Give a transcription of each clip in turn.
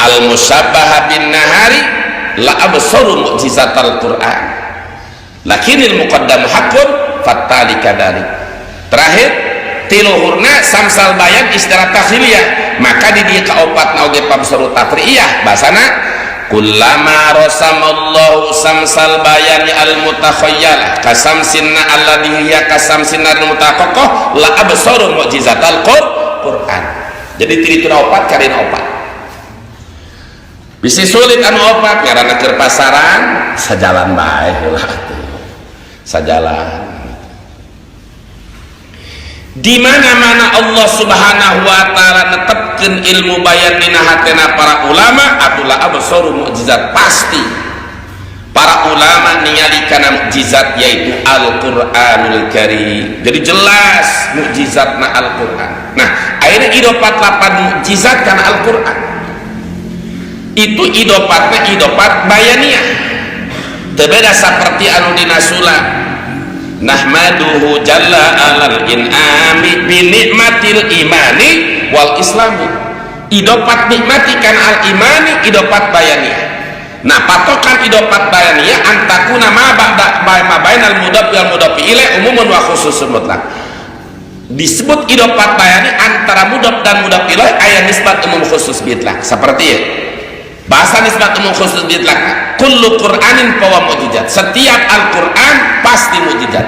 al musabbaha bin nahari la absaru mu'jizatal Qur'an lakinil muqaddam hakun fattali kadalik. Terakhir tiluhurna samsal bayan istilah takhiliyah, maka di dia kaopat na oge pamsaru tafriyah basana kullama rasamallahu samsal bayani al mutakhayyal kasamsinna alladhi hiya kasamsinna al mutaqaqqah la absaru mu'jizatal Qur'an. Jadi tirituna opat karina opat bisi sulit anu opat ngaranna keur pasaran sajalan bae heula sajalan. Di mana-mana Allah Subhanahu wa taala netepkeun ilmu bayan dina hatena para ulama atulah absaru mukjizat. Pasti para ulama ningali kana mukjizat yaitu Al-Qur'anul Karim. Jadi jelas mukjizatna Al-Qur'an. Nah, ayeuna idopat lapan mukjizat kana Al-Qur'an. Itu idopatna idopat bayaniyah. Teu beda saperti anu dina sulam. Nahmaduhu jalla alal in'ami bi nikmatil imani wal islami. Idopat nikmati kan al imani idopat bayaniyah. Nah, patokan idopat bayaniyah antakuna ma ba'da ma bainal mudhaf wal mudhaf ilaih umumun wa khususun mutlaq. Disebut idopat bayani antara mudhaf dan mudhaf ilaih aya nisbat umum khusus bitlaq. Seperti ya bahasa nisbat umum khusus bitlaq, kullu qur'anin fahuwa mukjizat. Setiap Al-Qur'an pasti mukjizat,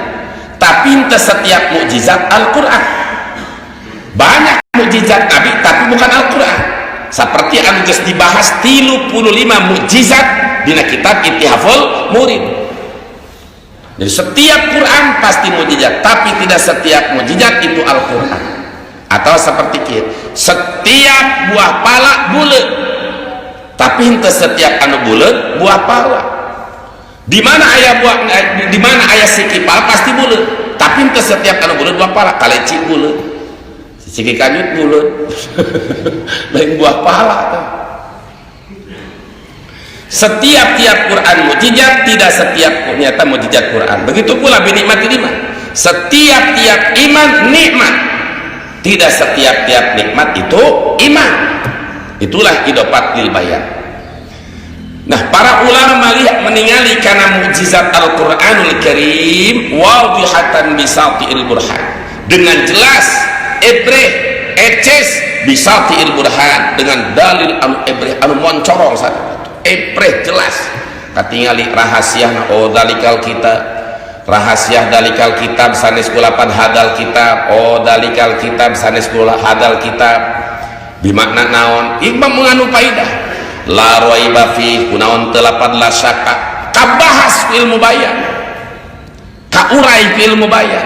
tapi ente setiap mukjizat Al-Qur'an. Banyak mukjizat Nabi tapi bukan Al-Qur'an. Seperti anu geus dibahas 35 mukjizat dina kitab Ittihaful Murid. Jadi setiap Quran pasti mukjizat, tapi tidak setiap mukjizat itu Al-Qur'an. Atau seperti kita, setiap buah pala bulet, tapi ente setiap anu bulet buah pala. Di mana ayah buah, di mana ayah siki pala pasti bulet, tapi ente setiap anu bulet buah pala. Kaleci bulet, siki kanyut bulet, lain buah pala. Setiap-tiap Quran mukjizat, tidak setiap ternyata mukjizat Quran. Begitu pula binikmati iman. Setiap-tiap iman nikmat, tidak setiap-tiap nikmat itu iman. Itulah idopat lil bayan. Nah, para ulama melihat meningali karena mukjizat Al-Qur'anul Karim wadihatan bisati'il burhan, dengan jelas ebreh eces bisati'il burhan, dengan dalil anu ebreh anu moncorong sana ebreh jelas katingali rahasia. Oh dalikal kitab, rahasia dalikal kitab sanes kulapan hadal kitab. Oh dalikal kitab sanes kula hadal kitab. Bimakna naon iqbal menganu faidah la raiba fi kunaon telapan la syaka kabahas ilmu bayan kaurai ilmu bayan.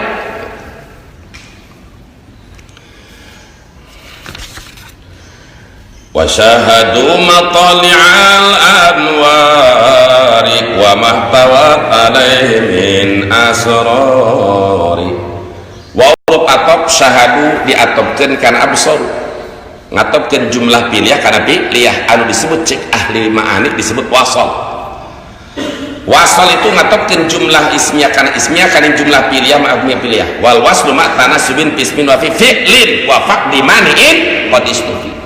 Wa syahadu matali'al anwari wa mahtawat alaihi min asrari. Wa huruf atop syahadu diatopkeun kana absar, ngatopkeun jumlah pilih karena pilih anu disebut cek ahli ma'ani disebut wasal. Wasal itu ngatopkeun jumlah ismiyah karena ismiyah kana jumlah pilih ma'abnya pilih. Wal waslu ma tanasubin bismin wa fi fi'lin wa faqdi mani'in qad istufi.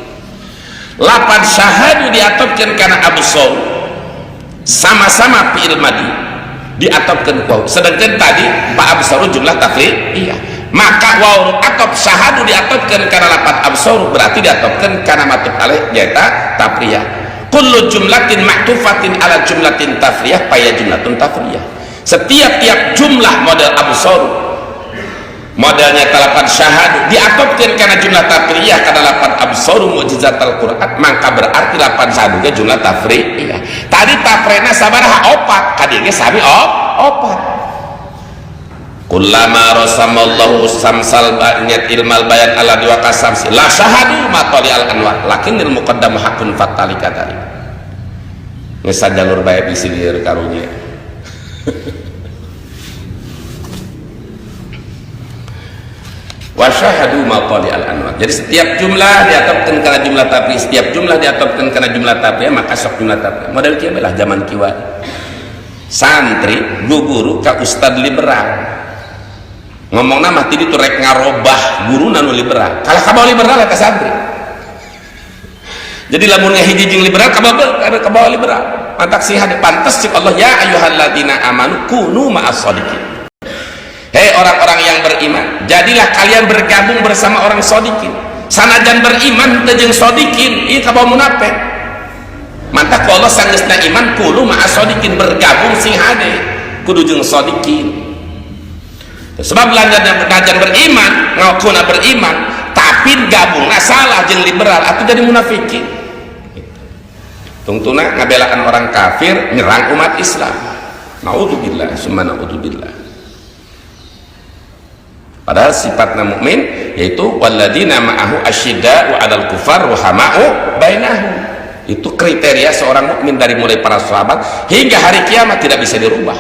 Lapan syahadu diatopkeun kana absar sama-sama fi'il madi diatopkeun waw, sedangkan tadi pak absaru jumlah tafrih iya, maka waw atop syahadu diatopkeun kana lapan absar berarti diatopkeun kana matuf alaih nyaeta tafriyah. Kullu jumlatin ma'tufatin ala jumlatin tafriyah paya jumlatun tafriyah. Setiap tiap jumlah model absar modelnya talapan syahadu diatopkeun kana jumlah tafriyah kana lapan absaru mukjizat Al-Qur'an, maka berarti lapan syahadu ge jumlah tafriyah. Tadi tafrena sabaraha opat, kadieu sami opat. Kullama rasamallahu samsal ba'nyat ilmal bayan ala dua kasamsi la syahadu ma tali al anwar lakinnil muqaddam hakun fatali kadari. Geus jalur bae bisi lieur karunya. Wa syahadu ma tali al anwar. Jadi setiap jumlah diatopkeun kana jumlah tafrih, setiap jumlah diatopkeun kana jumlah tafrih, maka sok jumlah tafrih. Model kieu lah zaman kieu. Santri guru ka ustad liberal. Ngomong nama tadi tuh rek ngarobah guru nanu liberal, kalah kabau liberal ka santri. Jadi lamun ngahiji jeung liberal kabawa liberal mantak sih hade pantes cik Allah ya ayyuhalladzina amanu kunu ma'as shodiqin. Hei orang-orang yang beriman, jadilah kalian bergabung bersama orang shodiqin. Sanajan beriman teu jeung shodiqin ieu kabawa munafik. Mantak Allah sanggeusna iman kunu ma'as shodiqin, bergabung sing hade kudu jeung shodiqin. Sebab najan beriman ngakuna beriman tapi gabungna salah jeung liberal atau jadi munafikin. Tungtuna ngabelaan orang kafir nyerang umat Islam. Naudzubillah summa naudzubillah. Padahal sifatna mukmin yaitu walladzina ma'ahu asyidda'u 'alal kufar ruhama'u bainahum. Itu kriteria seorang mukmin dari mulai para sahabat hingga hari kiamat tidak bisa dirubah.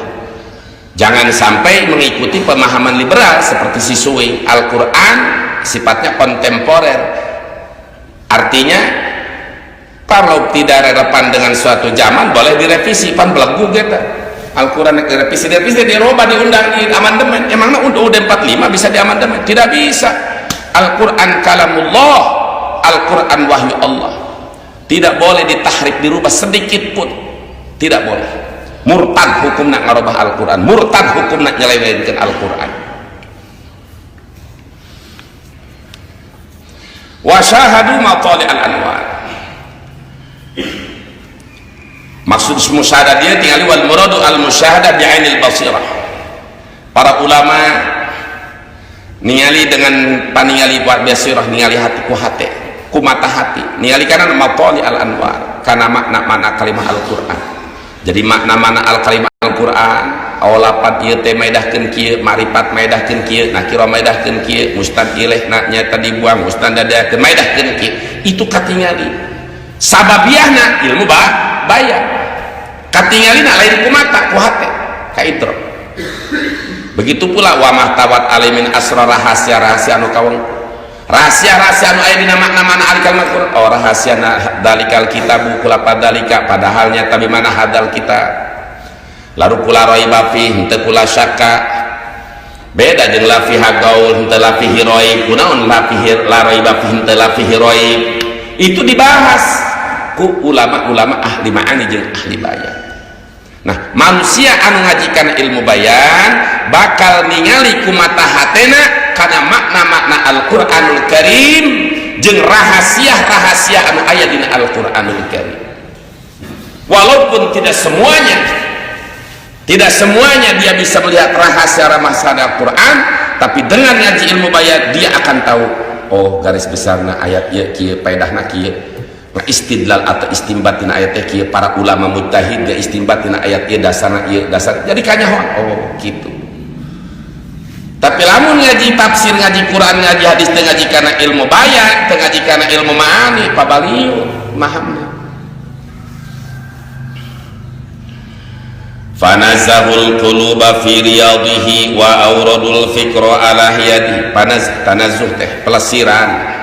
Jangan sampai mengikuti pemahaman liberal seperti siswi. Al-Qur'an sifatnya kontemporer. Artinya kalau tidak relevan dengan suatu zaman boleh direvisi, pan belegu gitu. Al-Quran direvisi dirubah, diundang di amandemen. Emangnya udah 45 bisa diamandemen? Tidak bisa. Al-Quran kalamullah, Al-Quran wahyu Allah, tidak boleh ditahrif, dirubah sedikit pun tidak boleh. Murtad hukum nak ngarubah Al-Quran, murtad hukum nak nyelewengkeun Al-Quran. Wa syahadu matali al-anwar. Maksud musyahadah dia tinggali wal muradu al musyahadah bi'ainil basirah. Para ulama ningali dengan paningali buat basirah, ningali hati ku hati, ku mata hati, ningali kana matali al anwar, kana makna-makna kalimah Al-Qur'an. Jadi makna-makna al-kalimah Al-Qur'an awalapat ieu teh maedahkeun kieu, ma'rifat maedahkeun kieu, nakira maedahkeun kieu, mustad ilaih nyata dibuang, mustad dadakeun maedahkeun kieu. Itu katingali. Sababiahna ilmu bayar katingalina lain ku mata ku hate ka idro. Begitu pula wa mahtawat alimin asrar rahasia-rahasia anu kaweng, rahasia-rahasia anu aya dina makna-makna al-kalimat Qur'an. Oh rahasiana dalikal kitabu kula padalika, padahalnya tapi mana hadal kita lalu kula raiba fi henteu kula syakka, beda jeung la fi hagaul henteu la fi hiroib. Kunaon la fi raiba fi henteu la fi hiroib? Itu dibahas ku ulama-ulama ahli ma'ani jeung ahli bayan. Nah, manusia anu ngajikan ilmu bayan bakal ningali ku mata hatena kana makna-makna Al-Qur'anul Karim jeung rahasia-rahasia anu aya dina Al-Qur'anul Karim. Walaupun tidak semuanya dia bisa melihat rahasia-rahasia Al-Qur'an, tapi dengan ngaji ilmu bayan dia akan tahu, oh garis besarna ayat ieu kieu, faedahna kieu. Nah, istidlal atau istimbat tina ayat teh kieu, para ulama mujtahid ge istimbat tina ayat ieu dasarna ieu dasar. Jadi kanyahoan oh gitu. Tapi lamun ngaji tafsir, ngaji Quran, ngaji hadis teh ngaji kana ilmu bayan, teh ngaji kana ilmu ma'ani, pabalieu mahamna. Fanazahul quluba fi riyadihi wa auradul fikra ala hiyadi. Tanazzuh teh pelesiran,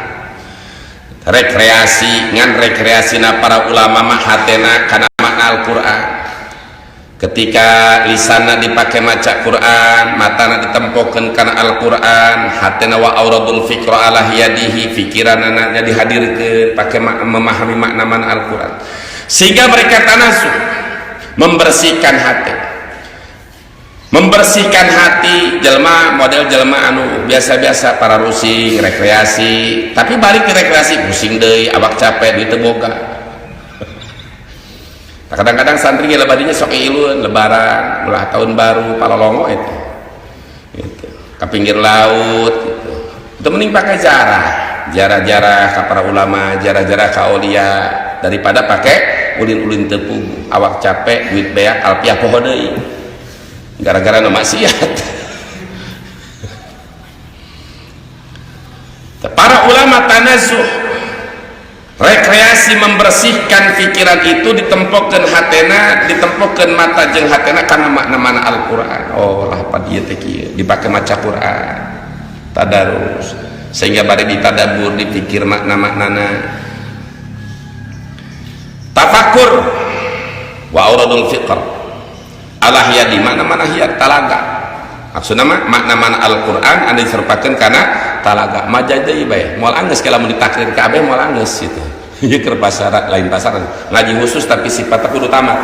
rekreasi ngan rekreasina para ulama mah hatena kana makna Al-Qur'an. Ketika lisanna dipake maca Quran, matana ditempokeun kana Al-Qur'an, hatena wa auradul fikra ala hiyadihi, pikiranna dihadirkeun pake memahami makna-makna Al-Qur'an, sehingga mereka tanasuh, membersihkan hati jelma, model jelma anu biasa-biasa, para rusing rekreasi, tapi balik ke rekreasi pusing deui, awak capek di teu boga. Kadang-kadang santri lebadinya sok ilun lebaran, ulah tahun baru, palolongo itu gitu. Ke pinggir laut gitu. Itu mending pakai jarah ke para ulama, jarah ke aulia, daripada pakai ulin-ulin tepung, awak capek duit beak alpiah poho deui gara-gara nu maksiat. Para ulama tanazzuh, rekreasi, membersihkan pikiran itu, ditempokkeun hatena, ditempokkeun mata jeung hatena kana makna-makna Al-Qur'an. Oh lah pa dieu teh kieu, dipake maca Qur'an, tadarus, sehingga bari ditadabur, dipikir makna-maknana. Tafakur wa auradul fiqh ala hiyadi, makna-makna hiyad talaga. Maksudna mah makna-makna Al-Qur'an anu diserpakeun kana talaga. Maja deui bae, moal anggeus kalau mau ditakrir kabeh moal anggeus gitu. Ieu keur pasaran lain pasaran ngaji khusus tapi sifatna kudu tamat.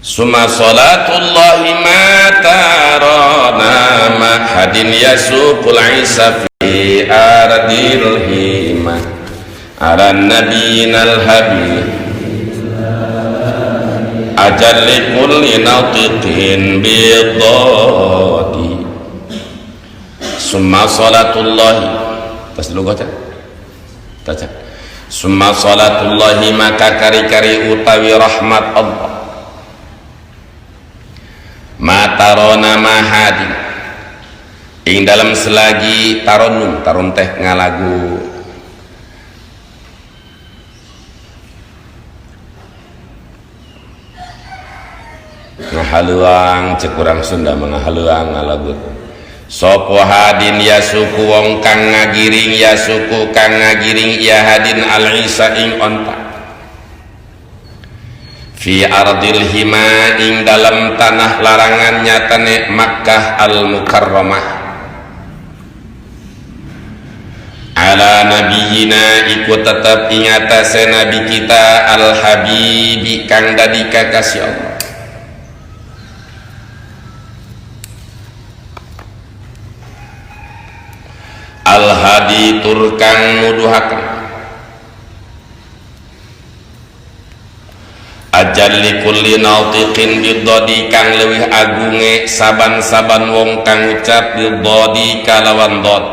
Summa salatullahi ma tarana mahadin yasukul isa fi ardil hima ala nabiyinal habib ajalli kulli natiqin bidadi. Summa salatullahi tas dulu baca baca. Summa salatullahi maka kari-kari utawi rahmat Allah matarona mahadi ing dalam selagi taronum taron teh ngalagu ngahaluang cek urang Sunda mengahaluang ngalagut sopo hadin ya suku wong kang ngagiring ya suku kang ngagiring ya hadin al isa ing onta fi ardil hima ing dalam tanah larangan nyatane Makkah al Mukarramah ala nabiyina iku tetep ing atase nabi kita al habibi kang dadi kakasih Allah al hadi tur kang nuduhaken ajalli kulli nautiqin bidodi kang leuwih agunge saban-saban wong kang ucap bidodi kalawan dod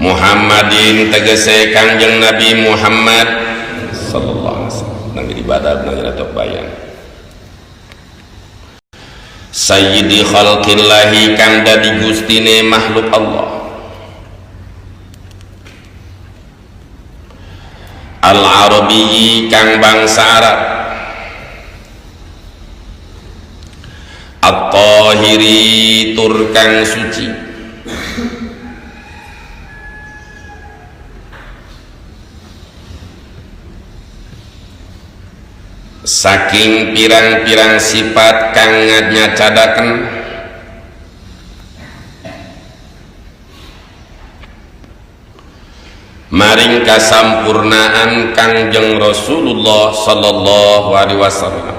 Muhammadin tegese kangjeng Nabi Muhammad sallallahu alaihi wasallam nang ibadah nang ratok bayan sayyidi khalqillahi kang dadi gustine makhluk Allah al-arabiyyi kang bangsa Arab at-tahiri tur kang suci saking pirang-pirang sifat kang nyacadaken maring kasampurnaan Kangjeng Rasulullah sallallahu alaihi wasallam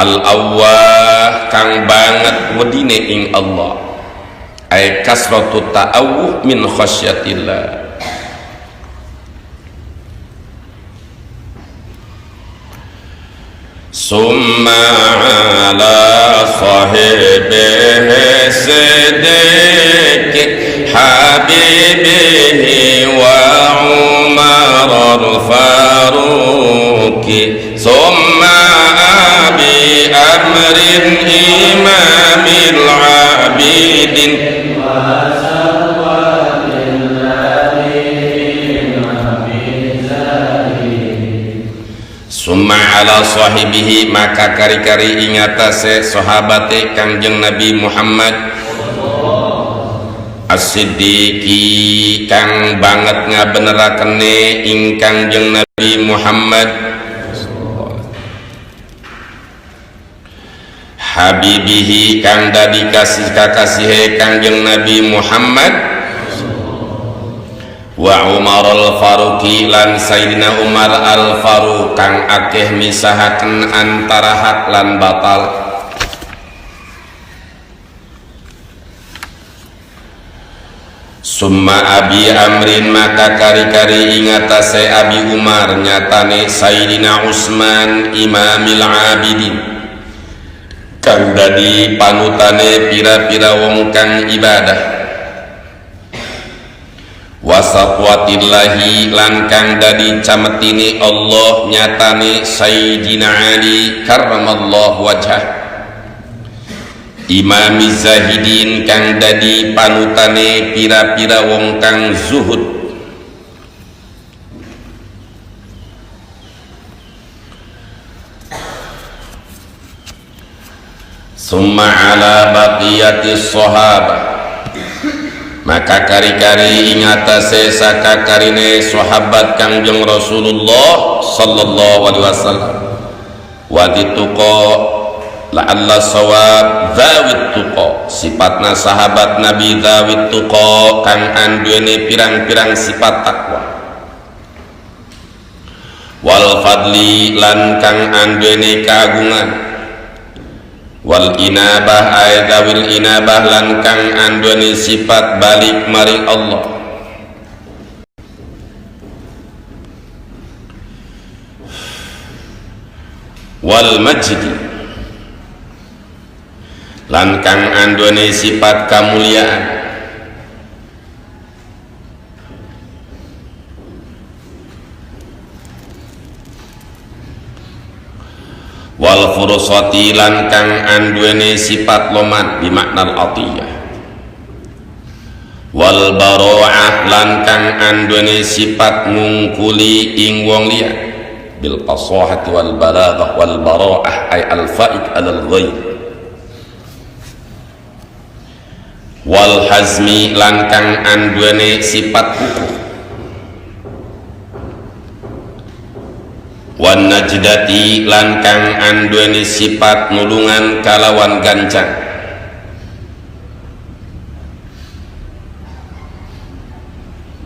al-awwah kang banget wedine ing Allah ay kasratu ta'awuh min khasyatillah summa ala sahibihi siddiq habibihi wa Umar al-Faruq summa abi amrin imamil abidin summa ala sahibihi maka kari-kari ingatase sahabate Kangjeng Nabi Muhammad as-siddiqi kang banget ngabenerakene ing Kangjeng Nabi Muhammad habibihi kang dadi kasih kakasihe Kangjeng Nabi Muhammad wa Umar al-Faruqi lan Sayyidina Umar al-Faruq kang akeh misahaken antara hak lan batal summa abi amrin maka kari-kari ingatase abi Umar nyatane Sayyidina Utsman imamil abidin kang dadi panutane pira-pira wong kang ibadah wasafwatillahi lan kang dadi cametine Allah nyatane Sayyidina Ali karramallahu wajhah imami zahidin kang dadi panutane pira-pira wong kang zuhud summa ala baqiyatis sahabah maka kari-kari ingatase sakakarine sahabat Kangjeng Rasulullah sallallahu alaihi wasallam wadituqa la'alla sawab dzawit tuqa, sifatna sahabat Nabi dzawit tuqa kang anduene pirang-pirang sifat takwa, wal fadli lan kang anduene kagungan, wal inabah ay dzawil inabah lan kang anduene sifat balik maring Allah, wal majdi lan kang anduane sifat kamuliaan, wal furusati lan kang anduane sifat loman bimakna al-atiyah, wal baro'ah lan kang anduane sifat ngungkuli ing wong liya bil fasahati wal balaghah wal baro'ah ay al-faid alal ghaib, wal hazmi lan kang anduane sifat kukuh, wan najdati lan kang anduane sifat nulungan kalawan gancang,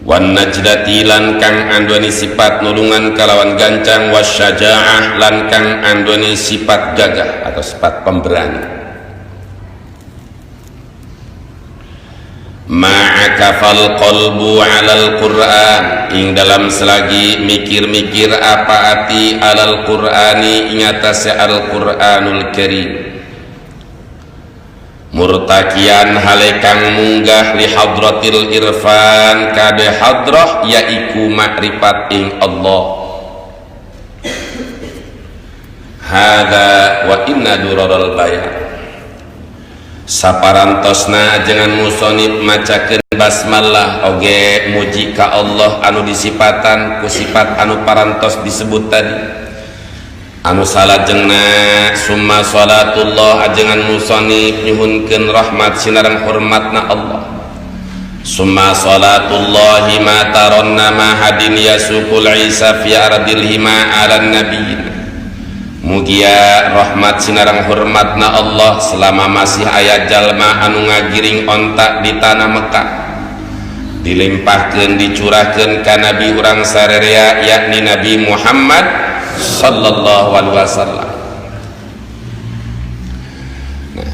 wan najdati lan kang anduane sifat nulungan kalawan gancang, wasyaja'ah lan kang anduane sifat gagah atau sifat pemberani, ma'akafal qalbu alal Qur'an ing dalam selagi mikir-mikir apa ati alal Qur'ani ing atase Al-Qur'anul Karim, murtakian halekang munggah li hadratil irfan kade hadrah yaiku makrifat ing Allah. Hadza wa inna duraral bayan, saparantosna jangan musonib macakeun basmalah oge muji ka Allah anu disipatan ku sifat anu parantos disebut tadi, anu salajengna summa salatullah ajengan musonib nyuhunkeun rahmat sinareng hormatna Allah, summa salatullahi ma taronna ma hadin yasukul isa fi ardil hima ala nabiyyin, mugia rahmat sinarang hormatna Allah selama masih aya jalma anu ngagiring ontak di tanah Mekah, dilimpahkeun dicurahkeun ka nabi urang sarerea yakni Nabi Muhammad sallallahu alaihi wasallam. Nah,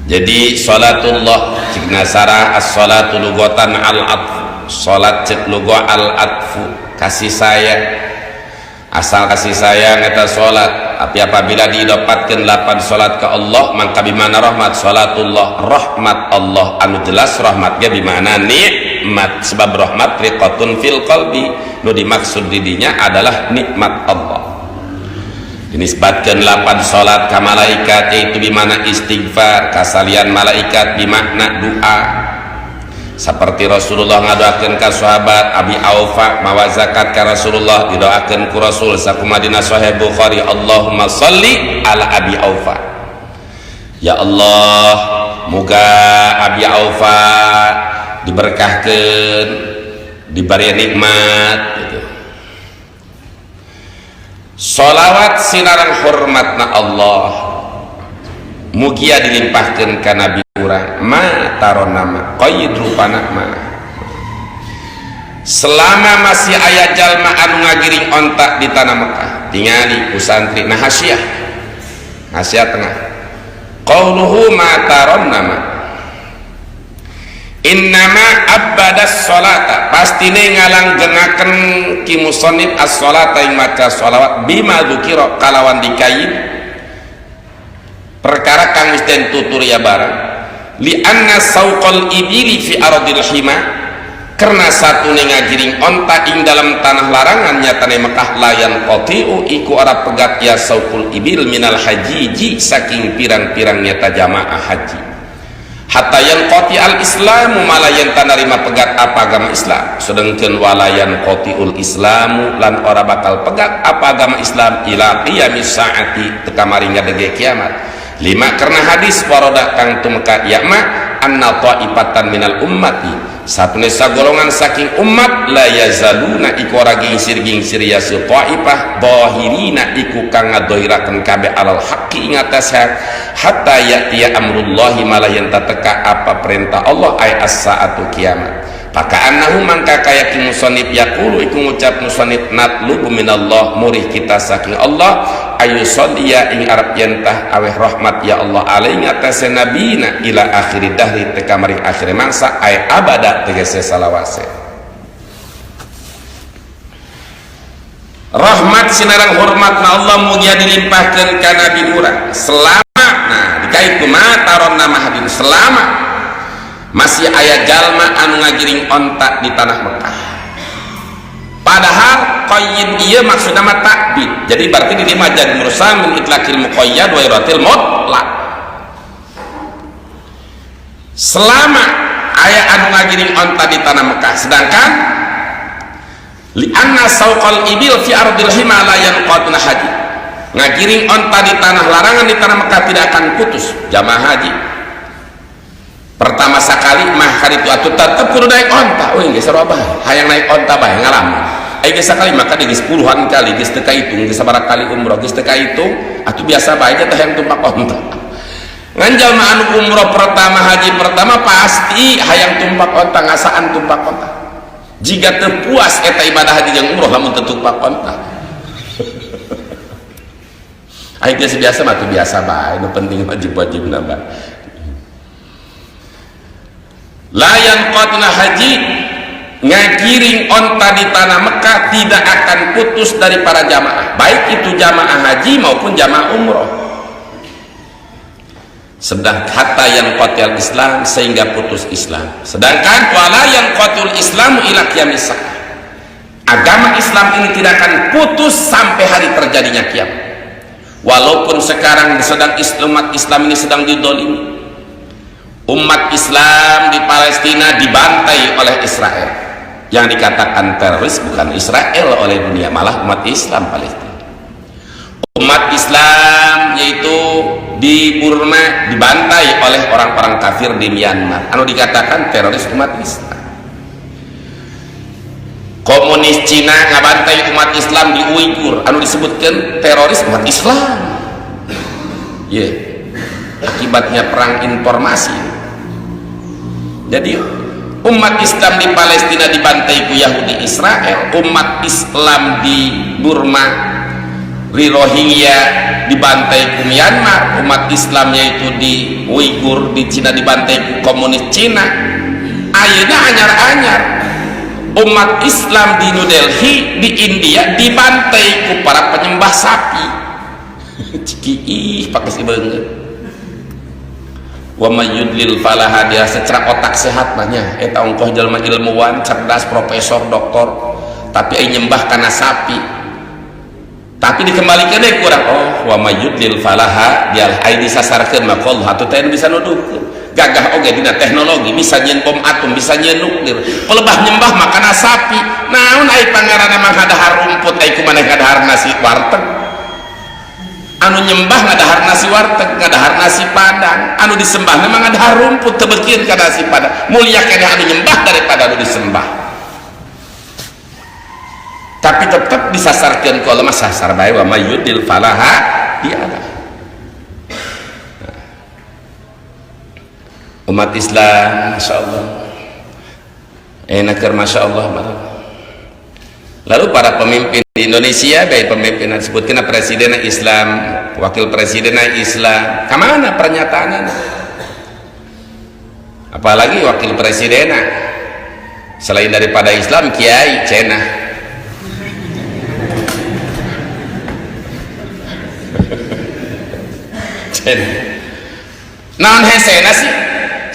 jadi salatullah cigna sarah as-salatu lugatan al-atf, salat cek luga al-atfu kasih sayang, asal kasih sayang eta salat, tapi apabila didapatkan 8 salat ke Allah maka bimana rahmat salatullah rahmat Allah anu jelas rahmatnya bimana nikmat, sebab rahmat riqatun fil qalbi, nu dimaksud didinya adalah nikmat Allah. Dinisbatkan 8 salat ka malaikat yaitu bimana istighfar, kasalian malaikat bimakna doa, seperti Rasulullah ngadoakeun ka sahabat Abi Aufa mawa zakat ka Rasulullah, didoakeun ku Rasul sakumadina sahih Bukhari, Allahumma sholli ala Abi Aufa, ya Allah muga Abi Aufa diberkahkeun diberi nikmat gitu. Sholawat sinarang hormatna Allah mugia dilimpahkeun ka Nabi urang ma taron nama qaid rupana ma, selama masih aya jalma anu ngagiring ontak di tanah Mekah tingali ku santri nah hasiah tengah qauluhu ma taron nama innama abbadas sholata pastine ngalanggengaken ki musannif as-sholata ing maca sholawat bima dzukira kalawan dikayin perkara kang wis den tutur ya barang li anna sauqal ibili fi ardil hima, karena satu ngagiring onta ing dalam tanah larangan nyatane Mekah layan qati'u iku arab pegat ya sauqul ibil minal hajiji saking pirang-pirang nyata jamaah haji, hatta yang qati al islamu malayan tanarima pegat apa agama Islam, sedengkeun walayan qati'ul islamu lan ora bakal pegat apa agama Islam ila qiyamis saati teka maringa dege kiamat. 5 karena hadis waroda kang tumeka yakma anna ta'ifatan minal ummati satune sagolongan saking umat la yazaluna iku ora gingsir-gingsir ya su ta'ifah dhahirina iku kang ngadohiraken kabeh alal haqqi ing atas hak hatta ya'tiya amrullahi malayan tateka apa perintah Allah ay as-saatu kiamat. Maka annahu mangka kaya ki musannif yaqulu iku ngucap musannif natlubu minallah murih kita saking Allah ayu sholliya ing arep yentah aweh rahmat ya Allah alaihi ngatasi nabina ila akhir dahri teka mari akhir mangsa ay abada tegese salawase rahmat sinarang hormat na Allah mugia dilimpahkeun ka nabi urang selama nah dikait kumaha taron nama hadin selama masih ayat jalma anu ngagiring ontak di tanah Mekah padahal qayyid iya maksudnya mah takbid jadi berarti di lima jadi mursal min itlaqil muqayyad wa iratil mutlaq selama ayat anu ngagiring ontak di tanah Mekah sedangkan li anna sauqal ibil fi ardil himalayan qatna haji ngagiring ontak di tanah larangan di tanah Mekah tidak akan putus jamaah haji pertama sekali mah kali itu atuh tetep kudu naik onta euy geus sarua bae hayang naik onta bae ngalaman ai geus sakali maka geus puluhan kali geus teu kahitung geus sabaraha kali umroh geus teu kahitung atuh biasa bae teh hayang tumpak onta ngan jalma anu umroh pertama haji pertama pasti hayang tumpak onta ngasaan tumpak onta jika teu puas eta ibadah haji jeung umroh lamun teu tumpak onta ai geus biasa mah teu biasa bae nu penting wajib-wajibna bae layan qatna haji ngagiring onta di tanah Mekah tidak akan putus dari para jamaah baik itu jamaah haji maupun jamaah umroh sedang hatta yang qatil Islam sehingga putus Islam sedangkan wala yang qatul Islamu ila qiyamis saah agama Islam ini tidak akan putus sampai hari terjadinya kiamat walaupun sekarang sedang umat Islam ini sedang didolimi umat Islam di Palestina dibantai oleh Israel yang dikatakan teroris bukan Israel oleh dunia malah umat Islam Palestina umat Islam yaitu di Burma dibantai oleh orang-orang kafir di Myanmar anu dikatakan teroris umat Islam komunis Cina ngabantai umat Islam di Uighur anu disebutkan teroris umat Islam akibatnya perang informasi. Jadi umat Islam di Palestina dibantai ku Yahudi Israel, umat Islam di Burma di Rohingya dibantai ku Myanmar, umat Islam yaitu di Uighur di Cina dibantai ku komunis Cina. Ayeuna anyar-anyar umat Islam di New Delhi di India dibantai ku para penyembah sapi. Ciki pakai si beungeut. Wa may yudlil falaha dia secara otak sehat banyak eta ongkoh jalma ilmuwan cerdas profesor doktor tapi ai nyembah kana sapi tapi dikembalikan deh kurang wa may yudlil falaha dia ai disasarkeun maka Allah atuh teh bisa nuduhkeun gagah oge dina teknologi bisa nyeun bom atom bisa nyeun nuklir pelebah nyembah makana sapi naon ai pangaranna mah ngadahar rumput ai kumaneh ngadahar nasi warteg anu nyembah ngadahar nasi warteg ngadahar nasi padang anu disembah memang ngadahar rumput tebeukeun ka nasi padang mulia keneh anu nyembah daripada anu disembah tapi tetap disasarkeun ku Allah sasar bae wa mayyudil falaha diala umat Islam masyaallah enak masyaallah lalu para pemimpin di Indonesia baik pemimpin disebutkan presiden Islam wakil presiden Islam kemana pernyataannya apalagi wakil presiden selain daripada Islam kiai cenah naon hesena sih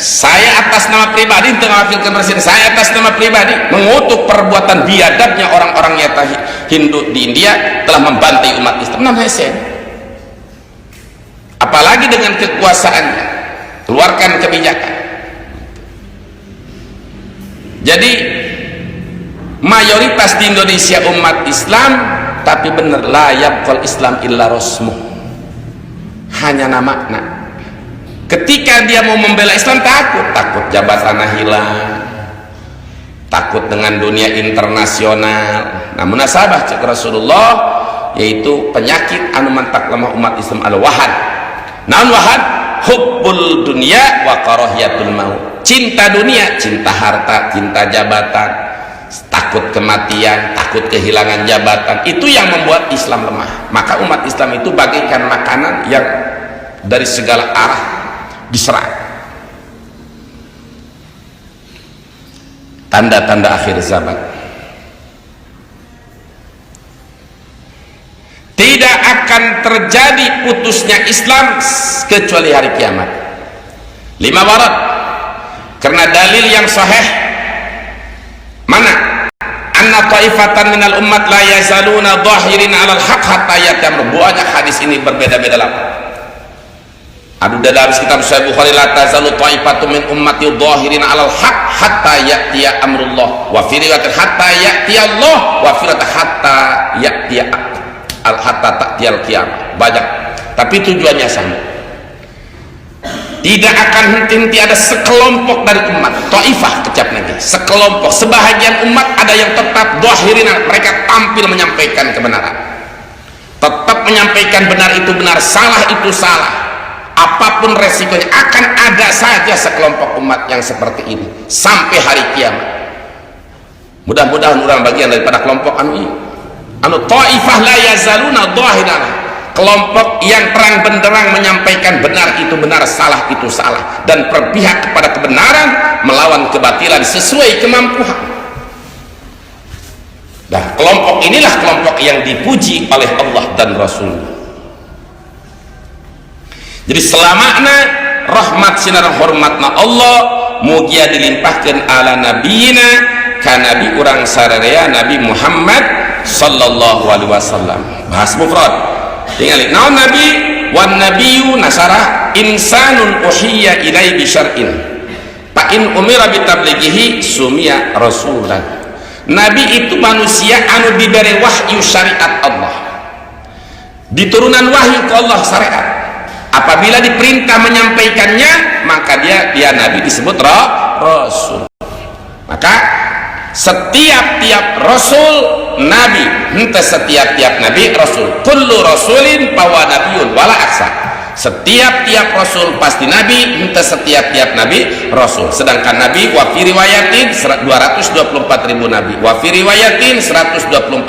saya atas nama pribadi tengah wakilkan presiden saya atas nama pribadi mengutuk perbuatan biadabnya orang-orang nyata Hindu di India telah membantai umat Islam namanya sen apalagi dengan kekuasaannya keluarkan kebijakan jadi mayoritas di Indonesia umat Islam tapi benar la yabqal Islam illa rasmuh hanya nama Ketika dia mau membela Islam takut jabatannya hilang, takut dengan dunia internasional. Nah munasabah cek Rasulullah, yaitu penyakit anu mantak lemah umat Islam al-wahad. Naon wahad? Hubbul dunia wa karahiyatul maut. Cinta dunia, cinta harta, cinta jabatan, takut kematian, takut kehilangan jabatan. Itu yang membuat Islam lemah. Maka umat Islam itu bagaikan makanan yang dari segala arah diserang. Tanda-tanda akhir zaman. Tidak akan terjadi putusnya Islam kecuali hari kiamat. 5 warat. Karena dalil yang sahih mana? Anna taifatan minal ummat la yazaluna dhahirin 'alal haqq hatta yatamru. Banyak hadis ini berbeda-beda lah. Ada dalam kitab Sahih Bukhari, la tazalu ta'ifatun min ummati dhahirin 'alal haqq hatta ya'tiya amrullah, wa fi riwayatin hatta ya'tiya Allah, wa fi riwayatin hatta ya'tiya hatta ta'tiyal qiyamah. Banyak, tapi tujuannya sama. Tidak akan henti-henti ada sekelompok dari umat, taifah kecap nanti, sekelompok, sebahagian umat ada yang tetap dhahirin, mereka tampil menyampaikan kebenaran, tetap menyampaikan benar itu benar, salah itu salah. Apapun resikonya, akan ada saja sekelompok umat yang seperti ini sampai hari kiamat. Mudah-mudahan orang bagian daripada kelompok anu ini, anu taifah la yazaluna dhahiran, kelompok yang terang benderang menyampaikan benar itu benar, salah itu salah, dan berpihak kepada kebenaran melawan kebatilan sesuai kemampuan. Nah, kelompok inilah kelompok yang dipuji oleh Allah dan Rasul. Jadi selamanya rahmat sinar hormatna Allah mugia dilimpahkan ala nabiyina ka nabi urang sararea Nabi Muhammad sallallahu alaihi wasallam. Bahas mufrad tinggal naon nabi, wan nabiyyu nasara insanun uhiya ilai bi syar'in fa in umira bi tablighihi sumia rasulan. Nabi itu manusia anu diberi wahyu syariat Allah, diturunan wahyu ke Allah syariat. Apabila diperintah menyampaikannya, maka dia nabi disebut rasul. Maka setiap rasul nabi, ente setiap nabi rasul. Kullu rasulin bawa nabiun wala aksa. Setiap rasul pasti nabi, ente setiap nabi rasul. Sedangkan nabi wa fi riwayatin 224.000 nabi, wa fi riwayatin 124.000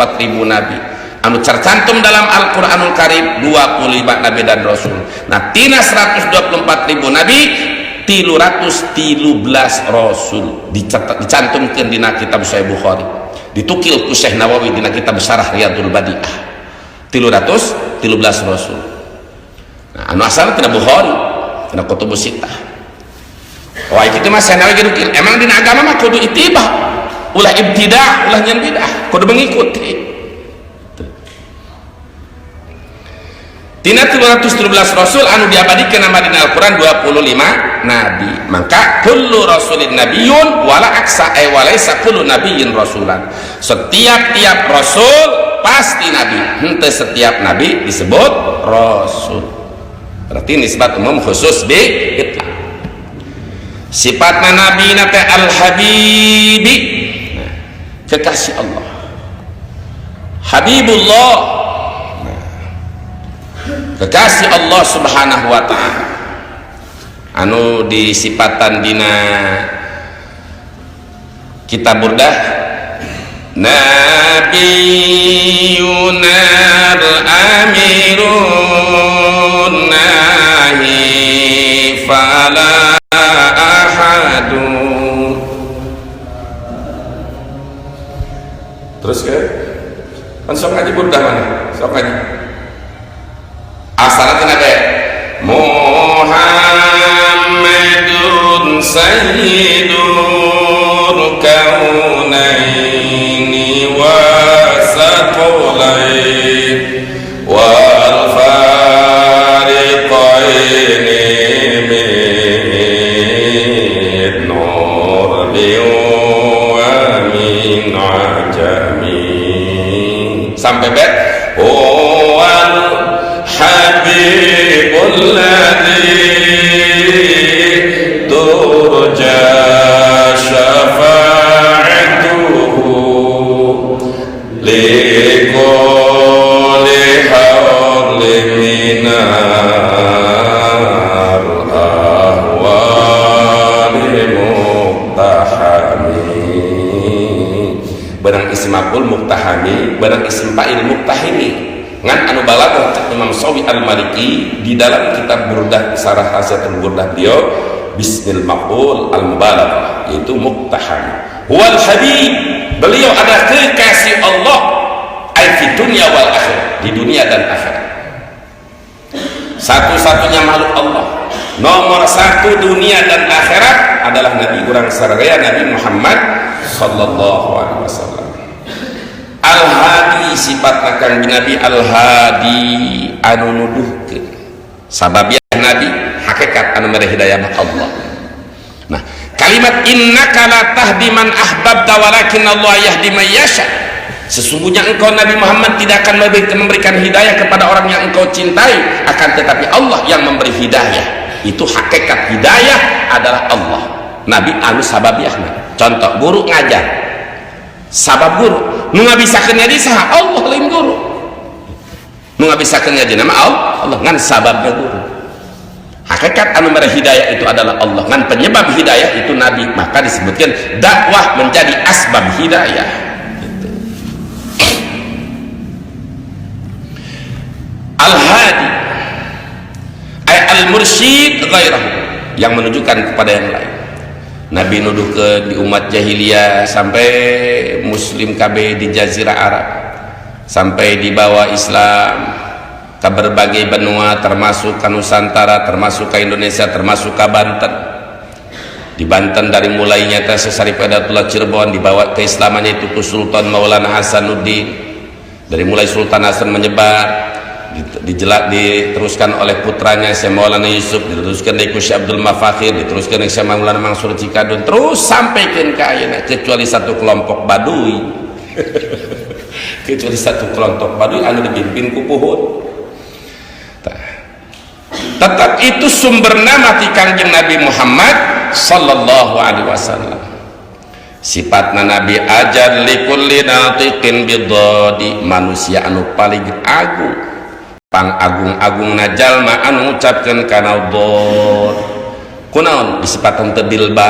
nabi. Anu tercantum dalam Al-Quranul Karim 25 nabi dan rasul. Nah tina 124.000 nabi 313 rasul dicantumkan dina kitab Sahih Bukhari, ditukil ku Syekh Nawawi dina kitab Syarah Riyadul Badi'ah 313 rasul. Nah anu asal tina Bukhari, tina kutubus sittah. Wah itu mah Syekh Nawawi gitu. Emang dina agama mah kudu itibah, ulah ibtidah, ulah nyan bidah, kudu mengikuti. Tina 313 rasul anu diabadikan nama dina Al-Quran 25 nabi. Maka kullu rasulin nabiyun wala aksa walaysa kullu nabiyyin rasulan. Setiap rasul pasti nabi, henteu setiap nabi disebut rasul. Berarti nisbat umum khusus di itlaq. Sifatna nabi nate al-habibi, kekasih Allah, habibullah, kekasih Allah subhanahu wa ta'ala, anu disipatan dina kitab Burdah nabiyunar amirun nahi fala ahadu. Terus ke kan sok ngaji Burdah mana? Sok ngaji asalnya kenapa? Muhammadun sayyidul kaunaini wa saqalain wal fariqaini min nurbi wa min ajami sampai bet habibul ladzi muktahami, benang isim maf'ul muktahami, benang isim fa'il muktahimi. Ngan anu balaghah Imam Shawi Al-Maliki di dalam kitab Burdah Sarah Hasiatul Burdah beliau bismil maf'ul al-mubalaghah yaitu muktahami. Wal habib, beliau adalah kekasih Allah ay fi dunya wal akhirah, di dunia dan akhirat. Satu-satunya makhluk Allah, nomor satu dunia dan akhirat adalah Nabi urang saraya Nabi Muhammad sallallahu alaihi wasallam. Al-hadi sifat kang Nabi al-hadi anu nuduhkeun sababiah Nabi hakikat anu mere hidayah Allah. Nah, kalimat innaka la tahdi man ahbabta walakin Allah yahdi man yasha, sesungguhnya engkau Nabi Muhammad tidak akan memberikan hidayah kepada orang yang engkau cintai, akan tetapi Allah yang memberi hidayah. Itu hakikat hidayah adalah Allah. Nabi anu sababiahna. Contoh guru ngajar, sabab guru nu ngabisakeun ngaji saha? Allah lain guru. Nu ngabisakeun ngaji nama Allah ngan sababnya guru. Hakikat anu mere hidayah itu adalah Allah, ngan penyebab hidayah itu Nabi. Maka disebutkan dakwah menjadi asbab hidayah. Al-hadi ay al-mursyid ghairahu, yang menunjukkan kepada yang lain. Nabi nuduh ke di umat jahiliyah sampai muslim KB di jazirah Arab, sampai dibawa Islam ke berbagai benua termasuk ke Nusantara, termasuk ke Indonesia, termasuk ke Banten. Di Banten dari mulainya Syekh Sadatullah Cirebon dibawa keislamannya itu ke Sultan Maulana Hasanuddin. Dari mulai Sultan Hasan menyebar diteruskan oleh putranya Syekh Maulana Yusuf, diteruskan oleh Syekh Abdul Mafakhir, diteruskan oleh Syekh Maulana Mansur Cikadun, terus sampai ke ayeuna, kecuali satu kelompok Baduy kecuali satu kelompok Baduy anu dipimpin ku Puhun. Tetap itu sumber nama ti Kangjeng Nabi Muhammad sallallahu alaihi wasallam. Sifatna Nabi ajar likulli natiqin bidodi, manusia anu paling agung, pang agung-agung na jalma anu ngucapkeun kana dod. Kunaon disifatan teu bilba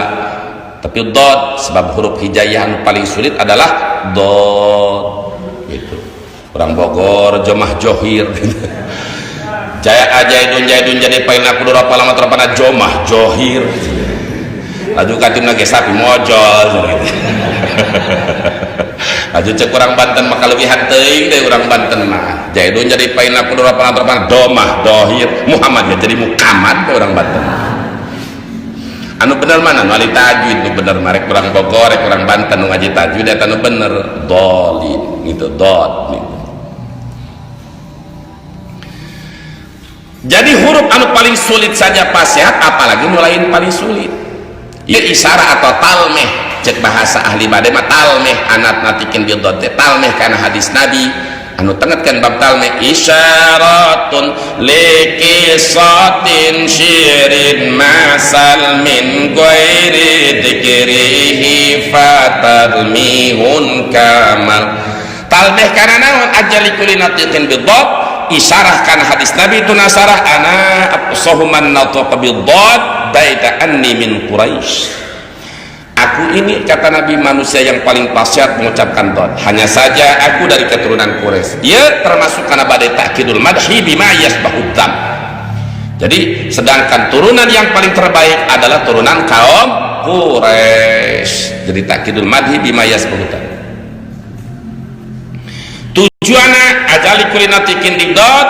tapi dod, sebab huruf hijaiyah anu paling sulit adalah dod. Gitu. Orang Bogor jomah johir. Jaya ajaidun jaidun jadi paina kudu rapal lama terpana jomah johir. Laju katim lagi sapi mojol gitu. Laju cek orang Banten maka lebih hanteuing dari orang Banten mah. Jaidun jadi paina kudu rapal lama terpana domah dohir. Muhammad ya jadi mukamad ke orang Banten. Anu bener mana? Nu ali tajwid nu bener marek orang Bogor, rek orang Banten nu ngaji tajwid eta nu bener dolin gitu dot gitu. Jadi huruf anu paling sulit saja fasihat, apalagi nu lain paling sulit. Ieu isyarah atau talmeh, cek bahasa ahli bade mah talmeh anat natikeun bi dot talmeh kana hadis Nabi anu tengetkeun bab talmeh isyaratun liqisatin syirin masal min ghairi dzikrihi fatalmihun kamal. Talmeh kana naon ajali kulinatikin bi dot, isyarah kan hadis Nabi itu nasarah ana absahuman nataqa bidad baita anni min Quraisy. Aku ini kata Nabi manusia yang paling fasihat mengucapkan dad, hanya saja aku dari keturunan Quraisy. Ia termasuk kana badai ta'kidul madhi bima yasbahud dam. Jadi sedangkan turunan yang paling terbaik adalah turunan kaum Quraisy. Jadi ta'kidul madhi bima yasbahud dam. Tujuanna ajali kulinatikin didot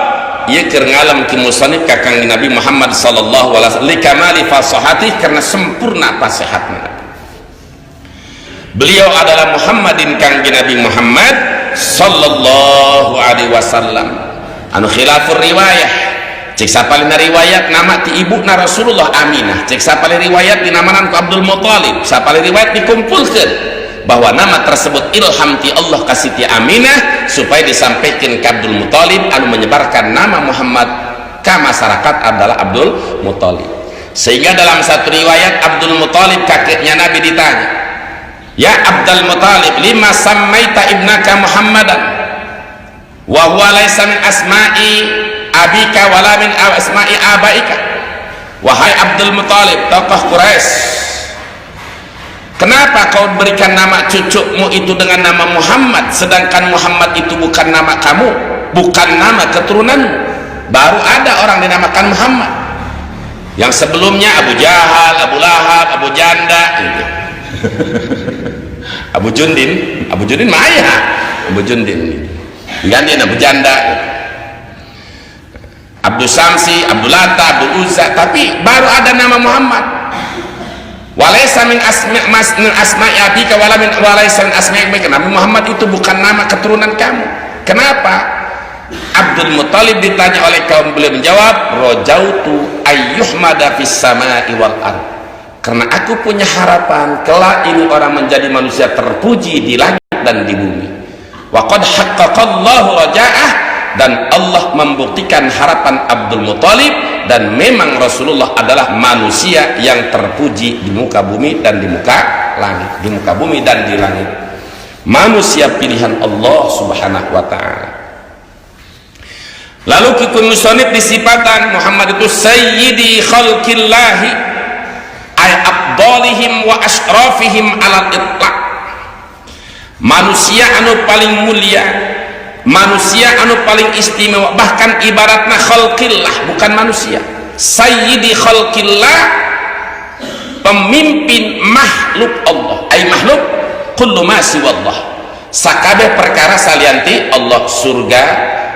ieu keur ngalam ki musannif kakang Nabi Muhammad sallallahu alaihi wasallam likamali fasahati, karena sempurna fasihatna. Beliau adalah Muhammadin Kangjeng Nabi Muhammad sallallahu alaihi wasallam anu khilafur riwayah. Cek sapalina riwayat nama ti ibuna Rasulullah Aminah, cek sapalina riwayat dinamanan ku Abdul Muthalib, sapalina riwayat dikumpulkeun bahwa nama tersebut ilham ti Allah kasih ti Aminah supaya disampaikan ke Abdul Muthalib anu menyebarkan nama Muhammad ke masyarakat adalah Abdul Muthalib. Sehingga dalam satu riwayat Abdul Muthalib kakeknya Nabi ditanya, ya Abdul Muthalib lima sammaita ibnaka Muhammadan wa huwa laysa min asma'i abika wala min asma'i abaika. Wahai Abdul Muthalib tokoh Quraisy, Kenapa kau berikan nama cucumu itu dengan nama Muhammad, sedangkan Muhammad itu bukan nama kamu, bukan nama keturunanmu? Baru ada orang dinamakan Muhammad. Yang sebelumnya Abu Jahal, Abu Lahab, Abu Janda gitu. Abu Jundin Maya, Abu Jundin ganti Abu Janda gitu. Abdul Samsi, Abdul Latta, Abdul Uzza, tapi baru ada nama Muhammad. Walaysa min asma'i abika wala min walaysa min asma'i abika. Nabi Muhammad itu bukan nama keturunan kamu. Kenapa? Abdul Muthalib ditanya oleh kaum beliau menjawab, rojautu ayyuhmada fis sama'i wal ard. Karena aku punya harapan kelak ini orang menjadi manusia terpuji di langit dan di bumi. Wa qad haqqaqallahu raja'ah, dan Allah membuktikan harapan Abdul Muthalib, dan memang Rasulullah adalah manusia yang terpuji di muka bumi dan di muka langit, di muka bumi dan di langit, manusia pilihan Allah subhanahu wa ta'ala. Lalu kikun musonib disifatan Muhammad itu sayyidi khalqillahi ay abdalihim wa ashrafihim alal itlaq, manusia anu paling mulia, manusia anu paling istimewa, bahkan ibaratna khalqillah, bukan manusia. Sayyidi khalqillah, pemimpin makhluk Allah, ay makhluk kullu ma siwallah, sakabeh perkara salianti Allah. Surga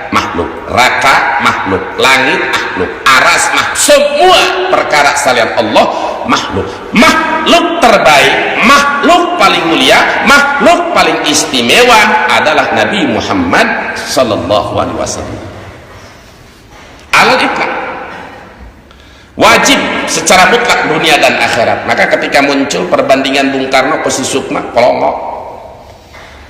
makhluk, raka makhluk, langit makhluk, aras makhluk, semua perkara salian Allah makhluk. Makhluk terbaik, makhluk paling mulia, makhluk paling istimewa adalah Nabi Muhammad sallallahu alaihi wasallam. Alal itlaq, wajib secara mutlak dunia dan akhirat. Maka ketika muncul perbandingan Bung Karno ke si Sukma, kolongok,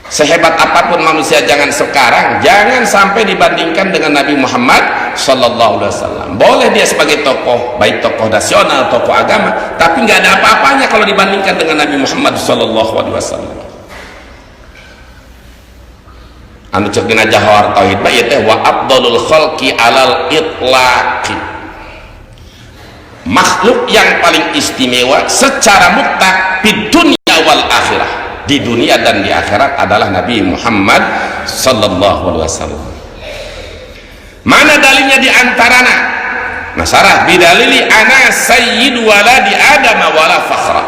sehebat apapun manusia jangan sekarang, jangan sampai dibandingkan dengan Nabi Muhammad sallallahu alaihi wasallam. Boleh dia sebagai tokoh, baik tokoh nasional, tokoh agama, tapi nggak ada apa-apanya kalau dibandingkan dengan Nabi Muhammad sallallahu alaihi wasallam. Anu cek dina Jawahar Tauhid ba ieu teh wa afdalul khalqi alal itlaqi, makhluk yang paling istimewa secara mutlak di dunia wal akhirah, di dunia dan di akhirat adalah Nabi Muhammad sallallahu alaihi wasallam. Mana dalilnya di antarana? Nasarah bidalili ana sayyidu waladi Adam wala fakhra.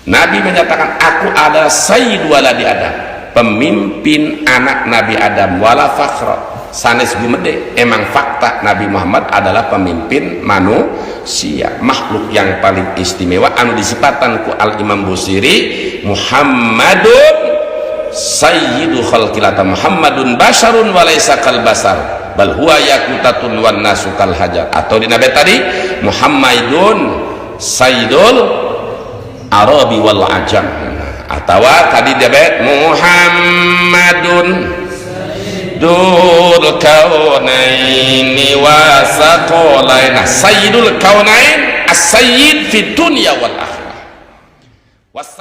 Nabi menyatakan aku adalah sayyidu waladi Adam, pemimpin anak Nabi Adam, wala fakhra, sanes gumede. Emang fakta Nabi Muhammad adalah pemimpin manusia, makhluk yang paling istimewa anu disifatan ku Al Imam Busiri, Muhammadun sayyidu khalqilata, Muhammadun basharun walaysa kal basar bal huwa yakutatun wan nasu kal hajar. Atau di nabi tadi Muhammadun sayyidul arabi wal ajam, atau tadi debet Muhammadun sayyidul kaunaini wa saqalain, sayyidul kaunain as-sayyid fi dunya wal akhirah was